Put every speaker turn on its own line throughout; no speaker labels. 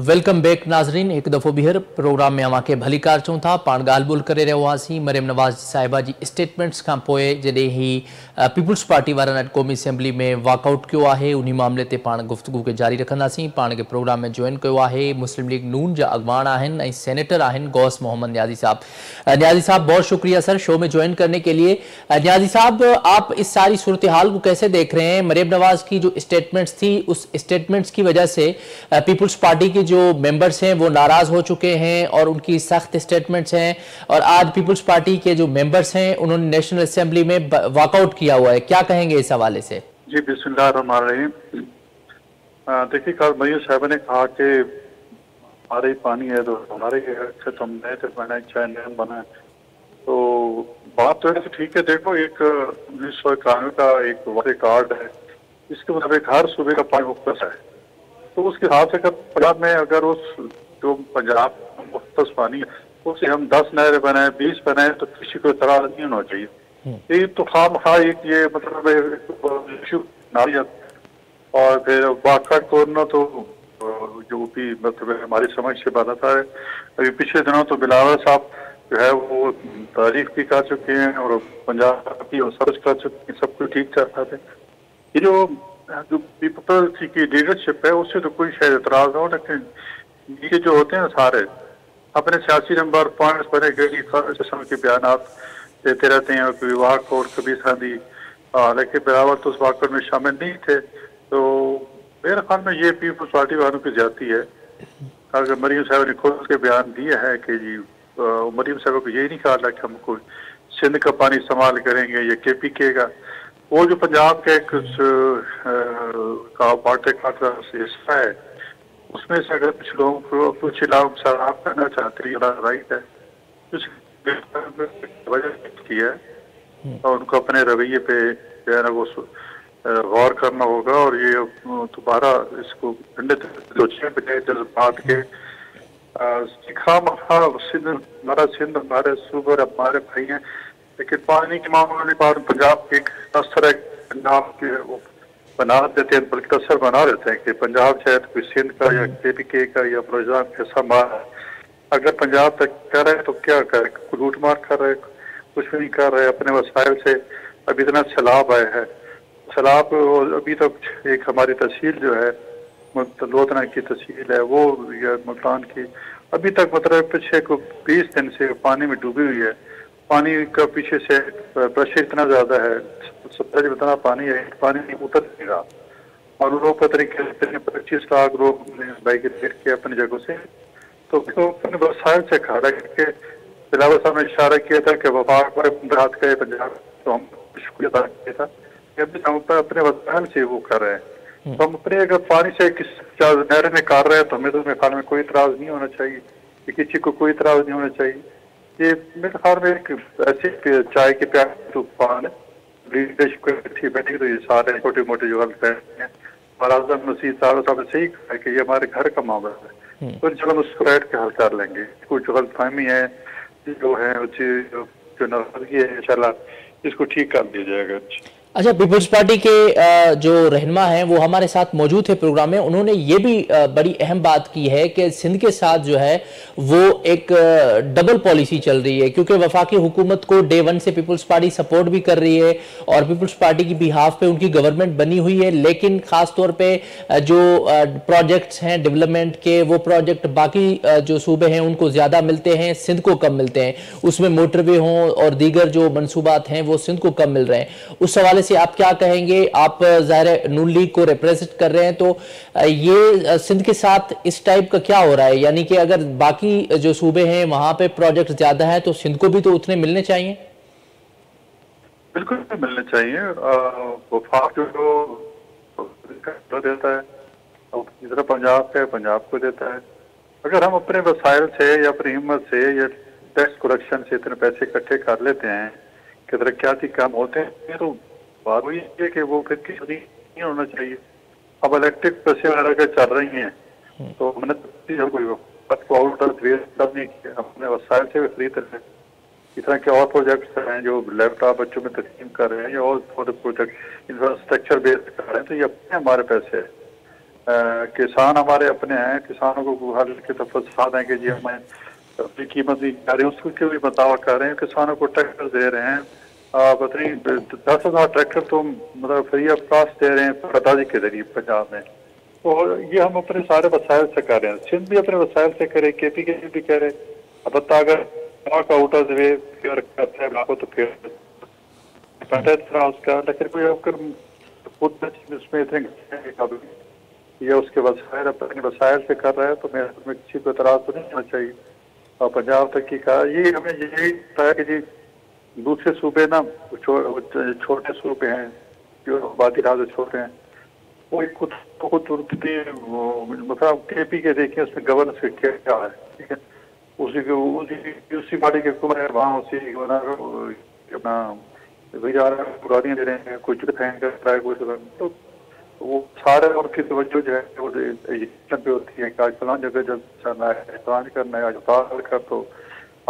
Welcome back नाज़रीन। एक दफ़ो ॿीहर प्रोग्राम में अवांखे भली कार चऊं था। पाण ॻाल्हि ॿोल करे रहिया हुआसीं मरियम नवाज़ साहिबा जी स्टेटमेंट्स खां पोइ जॾहिं ही पीपुल्स पार्टी वारनि अॼु क़ौमी असेंबली में वॉकआउट कयो आहे। उन मामले ते पाण गुफ़्तगू खे जारी रखंदासीं। पाण खे प्रोग्राम में जॉइन कयो आहे मुस्लिम लीग नून जा अॻवान आहिनि ऐं सेनेटर आहिनि गौस मोहम्मद न्याजी साहब। न्याजी साहब बहुत शुक्रिया सर शो में ज्वाइन करने के लिए। न्याजी साहब, आप इस सारी सूरत हाल को कैसे देख रहे हैं? मरियम नवाज की जो स्टेटमेंट्स थी उस स्टेटमेंट्स की वजह से पीपुल्स पार्टी की जो मेंबर्स हैं वो नाराज हो चुके हैं और उनकी सख्त स्टेटमेंट्स हैं और आज पीपुल्स पार्टी के जो मेंबर्स हैं उन्होंने नेशनल असेंबली में वॉकआउट किया हुआ है। क्या कहेंगे इस हवाले से?
जी बिस्मिल्लाहिर्रहमानिर्रहीम। देखिए, कल मरियम साहब ने कहा कि हमारे ही पानी है तो हमारे से तुम नए थे बनाए चाहे नए बनाए, तो बात तो ऐसे ठीक है। देखो, एक 1991 का एक वादे कार्ड है, इसके मुताबिक हर सूबे का पानी मुख्तस है। तो उसके हिसाब से पंजाब में अगर उस जो पंजाब मुख्तस पानी है उससे हम 10 नहरें बनाए 20 बनाए तो किसी को इतराज नहीं होना चाहिए। ये तो खामखा एक ये मतलब इशू और फिर वाकट करना तो जो भी मतलब हमारी समझ से बनाता है। अभी पिछले दिनों तो बिलावल साहब जो है वो तारीफ भी कर चुके हैं और पंजाब की सर्च कर चुके हैं, सब कुछ ठीक चल रहा है। ये जो पीपल की लीडरशिप है उससे तो कोई शायद इतराज हो, लेकिन ये जो होते हैं सारे अपने सियासी नंबर पॉइंट्स बने गई किस्म के बयान देते रहते हैं, कभी वाक और कभी शादी, लेकिन बराबर तो उस वाकट में शामिल नहीं थे। तो मेरे ख्याल में ये पीपल्स पार्टी वालों की ज्यादती है। अगर मरियम साहब ने खुद के बयान दिए है कि जी मरियम साहब को यही नहीं कहा कि हम कोई सिंध का पानी इस्तेमाल करेंगे या KPK का, वो जो पंजाब के एक वाटर का हिस्सा है उसमें से अगर कुछ लोग कुछ इलाकों से आप करना चाहते हैं राइट है, वजह की है और उनको अपने रवैये पे जो है ना वो गौर करना होगा और ये दोबारा इसको जज्बात के हमारा सिंध हमारे सूबे हमारे भाई हैं, लेकिन पानी के मामले में पंजाब के इस तरह पंजाब के वो बना देते हैं, बल्कि असर बना देते हैं कि पंजाब शायद कोई सिंध का या KPK का या बलोचिस्तान का हिस्सा मार अगर पंजाब तक कर रहे तो क्या करे, लूट मार कर रहे, कुछ भी नहीं कर रहे अपने वसाइल से। अभी इतना सैलाब आया है, सैलाब अभी तक एक हमारी तहसील जो है लोधना की तहसील है वो या मुल्तान की अभी तक मतलब पिछले को 20 दिन से पानी में डूबी हुई है। पानी का पीछे से प्रेशर इतना ज्यादा है, इतना पानी है, पानी उतर नहीं रहा और लोग पता नहीं 25 लाख लोग बाइक के अपनी जगह से तो अपने वसाइल से खड़ा करके बिलावल साहब ने इशारा किया था कि वफाक हाथ गए पंजाब तो हम शुक्रिया अदा किया था कि अभी हम अपने वसाइल से वो कर रहे हैं। तो हम अपने अगर पानी से किस नहर में कर रहे हैं तो हमें तो मेरे ख्याल में कोई इतराज नहीं होना चाहिए, किसी को कोई इतराज नहीं होना चाहिए। ये मेरे ख्याल में एक ऐसी चाय के प्यार तूफान है, लीडरशिप बैठी तो ये सारे छोटे मोटे जो गलत हैं और आजम मसीह साहब ने सही कहा कि ये हमारे घर का मामला है, तो चलो उसको बैठ के हल कर लेंगे। कुछ जो गलतफहमी है जो है जो नाराजगी है इंशाल्लाह इसको ठीक कर दिया जाएगा।
अच्छा, पीपल्स पार्टी के जो रहनुमा हैं वो हमारे साथ मौजूद थे प्रोग्राम में। उन्होंने ये भी बड़ी अहम बात की है कि सिंध के साथ जो है वो एक डबल पॉलिसी चल रही है, क्योंकि वफाकी हुकूमत को डे 1 से पीपल्स पार्टी सपोर्ट भी कर रही है और पीपल्स पार्टी की बिहाफ पे उनकी गवर्नमेंट बनी हुई है, लेकिन ख़ास तौर पर जो प्रोजेक्ट्स हैं डेवलपमेंट के वो प्रोजेक्ट बाकी जो सूबे हैं उनको ज़्यादा मिलते हैं, सिंध को कम मिलते हैं। उसमें मोटरवे हों और दीगर जो मनसूबात हैं वो सिंध को कम मिल रहे हैं। उस सवाल से आप क्या कहेंगे? आप ज़ाहिर नून लीग को रिप्रेजेंट कर रहे हैं, तो ये सिंध के साथ इस टाइप का क्या हो रहा है? यानी कि अगर बाकी जो सूबे हैं वहां पे प्रोजेक्ट ज्यादा है तो सिंध को भी तो उतने मिलने चाहिए।
बिल्कुल मिलने चाहिए। वफाक जो देता है इधर पंजाब है पंजाब को देता है। अगर हम अपने वसाइल से या अपनी हिम्मत से या टैक्स कलेक्शन से इतने पैसे इकट्ठे कर लेते हैं कि तरक्याती काम होते हैं तो बात वही है कि वो फिर किसी नहीं होना चाहिए। अब इलेक्ट्रिक बसें वगैरह के चल रही हैं तो हमने नहीं किया, अपने वसाइल से भी खरीद रहे हैं। इस तरह के और प्रोजेक्ट्स हैं जो लैपटॉप बच्चों में तकसीम कर रहे हैं या और प्रोजेक्ट इंफ्रास्ट्रक्चर बेस्ड कर रहे हैं, तो ये अपने हमारे पैसे है। किसान हमारे अपने हैं, किसानों को हर की तो फंसा दें कि जी हमें अपनी कीमत नहीं कर रहे हैं, उसके भी बतावा कर रहे हैं। किसानों को ट्रैक्टर दे रहे हैं, बताइए 10,000 ट्रैक्टर तो मतलब फ्री ऑफ कॉस्ट दे रहे हैं प्रधाजी के जरिए पंजाब में। तो ये हम अपने सारे वसाइल से कर रहे हैं, सिंध भी अपने वसाइल से करे, KP के भी करे। अब अगर आउटर वे करता है आपको तो फिर उसका, लेकिन कोई खुद इसमें इतने या उसके वसाइल अपने वसाइल से कर रहा है तो मैं उसमें किसी को एतराज तो नहीं होना चाहिए। और पंजाब तक की कहा ये हमें यही है कि जी दूसरे सूबे ना छोटे सूबे हैं जो आबादी राज छोटे हैं, वो खुद मतलब KP के देखिए उसमें गवर्नेंस क्या है, ठीक है, उसी पार्टी के हुक्म है वहाँ, उसी अपना पुरानी दे रहे हैं, कोई जुट करता है कोई, तो वो सारे उनकी तवज्जो जो है वो पे होती है कि आज फलान जगह जब चलना है, फलान करना है, आज उतार कर तो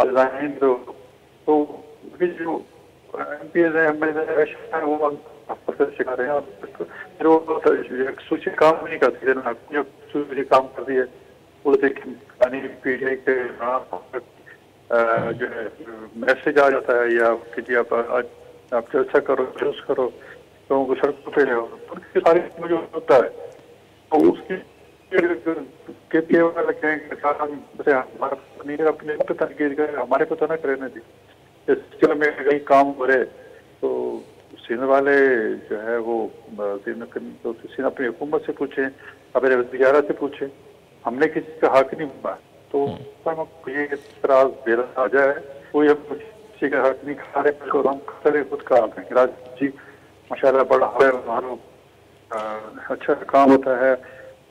डिजाइन दो। तो जो MPs हैं MLA वो सिखा रहे हैं, फिर वो सूची काम नहीं करती है ना, जब सूची काम करती है वो PDI के जो है मैसेज आ जाता है या कि जी आप जैसा करो चूज करो, लोगों को सड़कों पे ले, उनकी सारी जो होता है तो उसकी KP वाले कहेंगे अपने पे तनकीद करें, हमारे को तो ना करे ना जी, चलो में कहीं काम हो रहे तो सिंध वाले जो है वो सिंध अपनी हुकूमत से पूछे, अपने वज़ीर से पूछे, हमने किसी का हक नहीं हुआ तो ये इतराज बेरा आ जाए, कोई हम किसी का हक नहीं खा रहे, तो हम खतरे खुद का हक है। जी माशाल्लाह बड़ा है, अच्छा काम होता है,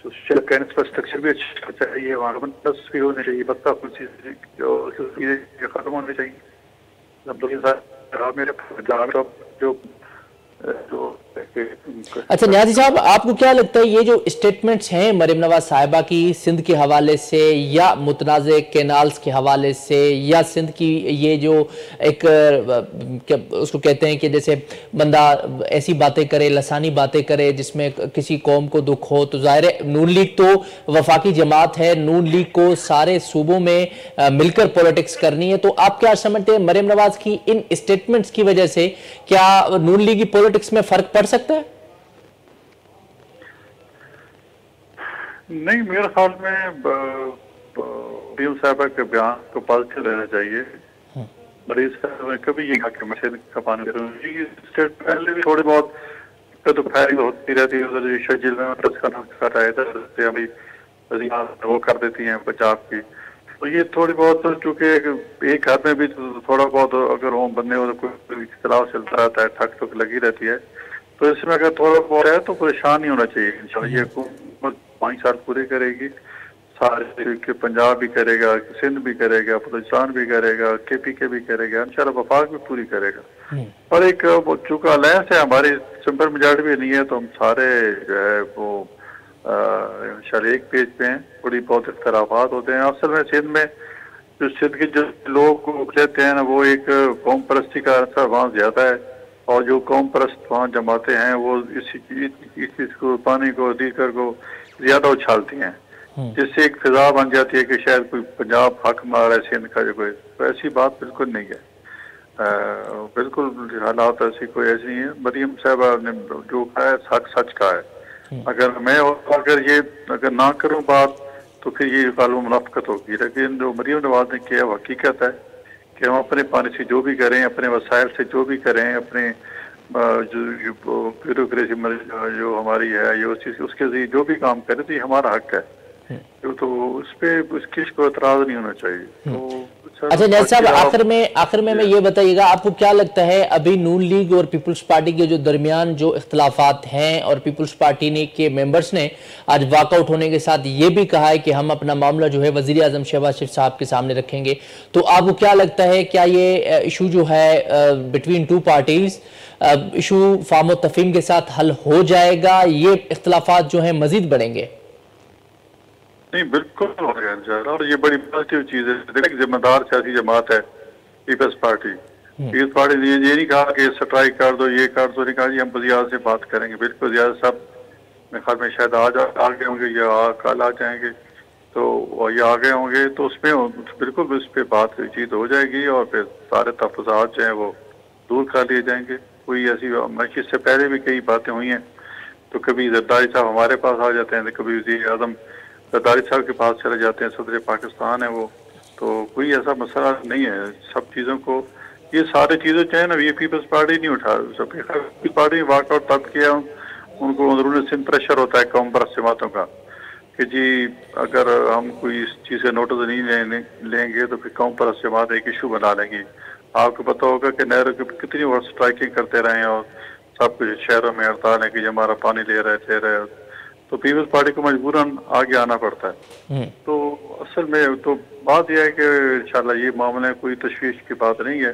तो का इंफ्रास्ट्रक्चर भी अच्छा चाहिए, एनवायरमेंट भी होने चाहिए, बत्ता चीजें खत्म होनी चाहिए। मेरे जो
अच्छा न्याजी साहब, आपको क्या लगता है ये जो स्टेटमेंट्स हैं मरियम नवाज साहिबा की सिंध के हवाले से या मुतनाज़े कैनाल्स के हवाले से या सिंध की ये जो एक उसको कहते हैं कि जैसे बंदा ऐसी बातें करे, लसानी बातें करे जिसमें किसी कौम को दुख हो, तो ज़ाहिर है नून लीग तो वफाकी जमात है, नून लीग को सारे सूबों में मिलकर पॉलिटिक्स करनी है, तो आप क्या समझते हैं मरियम नवाज की इन स्टेटमेंट्स की वजह से क्या नून लीग की पॉलिटिक्स में फर्क पड़ सकता है?
नहीं, मेरे ख्याल में मरियम साहिबा के बयान को पॉजिटिव रहना चाहिए। मरीज साहब कभी ये कि मैं खपाने स्टेट पहले भी थोड़ी बहुत तो फायरिंग होती रहती है, उधर शर्जिल में कर रहे थे, अभी वो कर देती हैं पंजाब की, तो ये थोड़ी बहुत चूंकि एक घर में भी थोड़ा बहुत अगर होम बनने हो तो कोई इख्तिलाफ चलता रहता है, ठक ठुक लगी रहती है, तो इसमें अगर थोड़ा बहुत है तो परेशान नहीं होना चाहिए। इंशाल्लाह ये हुकूमत 5 साल पूरे करेगी, सारे के पंजाब भी करेगा, सिंध भी करेगा, बलूचिस्तान भी करेगा, KP के भी करेगा, इंशाल्लाह वफाक भी पूरी करेगा। और एक चूंकि अलायंस है हमारी, सिंपल मेजॉरिटी भी नहीं है, तो हम सारे जो है वो इंशाल्लाह एक पेज पे हैं, थोड़ी बहुत इख्तलाफात होते हैं। असल में सिंध में जो सिंध के जो लोग कहते हैं ना, वो एक कौम परस्ती का असर वहाँ ज्यादा है, और जो कौम परस्त वहाँ जमाते हैं वो इस चीज को, पानी को, दीकर को ज्यादा उछालती हैं, जिससे एक फिजा बन जाती है कि शायद कोई पंजाब हक मार है सिंध का, जो कोई तो ऐसी बात बिल्कुल नहीं है। बिल्कुल हालात ऐसी कोई ऐसी नहीं है। मरियम साहिबा ने जो कहा है सच कहा है। अगर मैं अगर ये अगर ना करूं बात तो फिर ये कालू मुनाफिकत होगी, लेकिन जो मरियम नवाज ने किया वो हकीकत है कि हम अपने पानी से जो भी करें, अपने वसाइल से जो भी करें, अपने जो ब्यूरोक्रेसी जो हमारी है ये उसके जरिए जो भी काम करें तो ये हमारा हक है, तो उस पर उसकी को एतराज नहीं होना चाहिए। तो
अच्छा न्याज़ साहब, आखिर में ये बताइएगा, आपको क्या लगता है अभी नून लीग और पीपल्स पार्टी के जो दरमियान जो इख्तलाफात हैं, और पीपल्स पार्टी ने के मेंबर्स ने आज वॉकआउट होने के साथ ये भी कहा है कि हम अपना मामला जो है वज़ीर आज़म शहबाज शरीफ साहब के सामने रखेंगे, तो आपको क्या लगता है क्या ये इशू जो है बिटवीन टू पार्टीज इशू फाम तफहीम के साथ हल हो जाएगा, ये इख्तलाफात जो है मजीद बढ़ेंगे?
नहीं, बिल्कुल हो गया, और ये बड़ी पॉजिटिव चीज है। देखिए जिम्मेदार सियासी जमात है पीपल्स पार्टी। पीपल्स पार्टी ने ये नहीं कहा कि स्ट्राइक कर दो, ये कर दो, नहीं कहा जी हम वज़ीर से बात करेंगे। बिल्कुल वज़ीर साहब मेरे ख्याल में शायद आज आ गए होंगे या कल आ जाएंगे, तो ये आ गए होंगे, तो उसमें बिल्कुल इस पे बातचीत हो जाएगी और फिर सारे तफसात जो हैं वो दूर कर लिए जाएंगे। कोई ऐसी मस्जिद से पहले भी कई बातें हुई हैं, तो कभी जरदारी साहब हमारे पास आ जाते हैं, तो कभी वज़ीर आज़म जरदारी साहब के पास चले जाते हैं, सदर पाकिस्तान है वो, तो कोई ऐसा मसला नहीं है। सब चीज़ों को, ये सारी चीज़ें चाहे ना, ये पीपल्स पार्टी नहीं उठा, पीपल्स पार्टी वाकआउट तब किया, उनको अंदरूनी सिंध प्रेशर होता है कौम परस्त जमातों का कि जी अगर हम कोई इस चीज़ से नोटिस नहीं लेंगे तो फिर कौम परस्त जमात एक इशू बना लेंगी। आपको पता होगा कि नहरों की कितनी बार स्ट्राइकिंग करते रहे हैं और सब कुछ शहरों में हड़ताल है कि हमारा पानी ले रहे तो पीपल्स पार्टी को मजबूरन आगे आना पड़ता है। तो असल में तो बात यह है कि इंशाल्लाह ये मामला कोई तशवीश की बात नहीं है।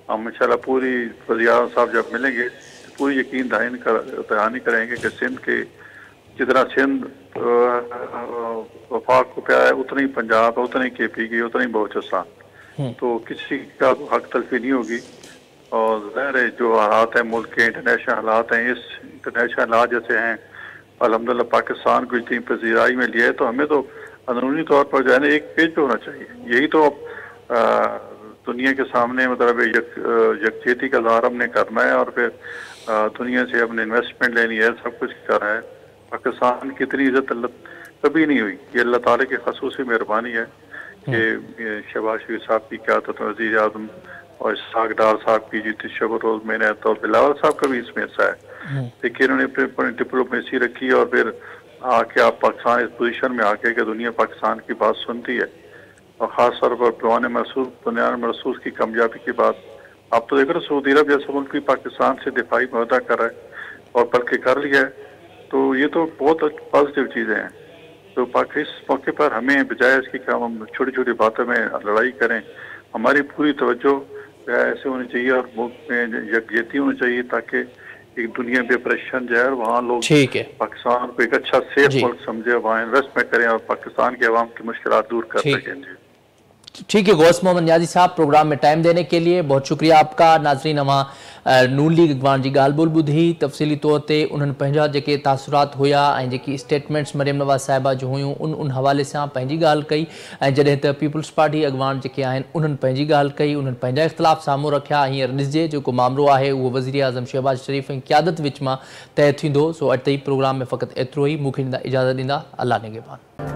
हम इंशाल्लाह पूरी वज़ीर आज़म साहब जब मिलेंगे तो पूरी यकीन दहानी करेंगे कि सिंध के जितना सिंध वफाक को प्यार है उतना ही पंजाब है, उतना ही KP की, उतना ही बलोचिस्तान, तो किसी का हक तलफी नहीं होगी। और ज़ाहिर है जो हालात हैं मुल्क के, इंटरनेशनल हालात हैं, इस इंटरनेशनल हालात जैसे हैं, अल्हम्दुलिल्लाह पाकिस्तान को इतनी पजीराई में लिया है, तो हमें तो अंदरूनी तौर पर जो है ना एक पेज पे होना चाहिए। यही तो दुनिया के सामने मतलब यकजहती का इज़हार हमने करना है और फिर दुनिया से अपने इन्वेस्टमेंट लेनी है, सब कुछ कर रहा है। पाकिस्तान की इतनी इज्जत कभी नहीं हुई, ये अल्लाह ताला की खसूसी मेहरबानी है कि शहबाज शरीफ साहब की क़यादत में वज़ीर आज़म और इसहाक डार साहब की जीती शब रोज़ मैंने और बिलावल साहब का भी इसमें हिस्सा है। देखिए इन्होंने अपनी डिप्लोमेसी रखी और फिर आके आप पाकिस्तान इस पोजीशन में आके कि दुनिया पाकिस्तान की बात सुनती है और ख़ास तौर पर बुनियान महसूस की कामयाबी की बात आप तो देख रहे हो, सऊदी अरब जैसा मुल्क भी पाकिस्तान से दिफाई मुआहदा कर रहा है और बल्कि कर लिया है, तो ये तो बहुत पॉजिटिव चीज़ें हैं। तो इस मौके पर हमें बजाय इसकी कि हम छोटी छोटी बातों में लड़ाई करें, हमारी पूरी तवज्जो ऐसे होनी चाहिए और मुल्क में यकजहती होनी चाहिए ताकि एक दुनिया में परेशान जाए और वहाँ लोग पाकिस्तान को एक अच्छा सेफ मुल्क समझे, वहाँ इन्वेस्टमेंट करें और पाकिस्तान के अवाम की मुश्किलात दूर कर सकें।
ठीक है गौस मोहम्मद नियाज़ी साहब, प्रोग्राम में टाइम देने के लिए बहुत शुक्रिया आपका। नाज़रीन अवां नून लीग अॻवान जी ॻाल्हि ॿोल ॿुधी, तफ़सीली तौर ते उन्हनि पंहिंजा जेके तासुरात हुया ऐं जेकी स्टेटमेंट्स मरियम नवाज़ साहिबा जो हुयूं उन हवाले सां पंहिंजी ॻाल्हि कई, ऐं जॾहिं त पीपल्स पार्टी अॻवान जेके आहिनि उन्हनि पंहिंजी ॻाल्हि कई, उन्हनि पंहिंजा इख़्तिलाफ़ साम्हूं रखिया। हींअर ॾिसिजे जेको मामिलो आहे उहो वज़ीर आज़म शहबाज शरीफ़ ऐं क़यादत विच मां तइ थींदो। सो अॼु ताईं प्रोग्राम में फ़क़ति एतिरो ई। मूंखे ॾींदा इजाज़त ॾींदा, अल्लाह निगहबान।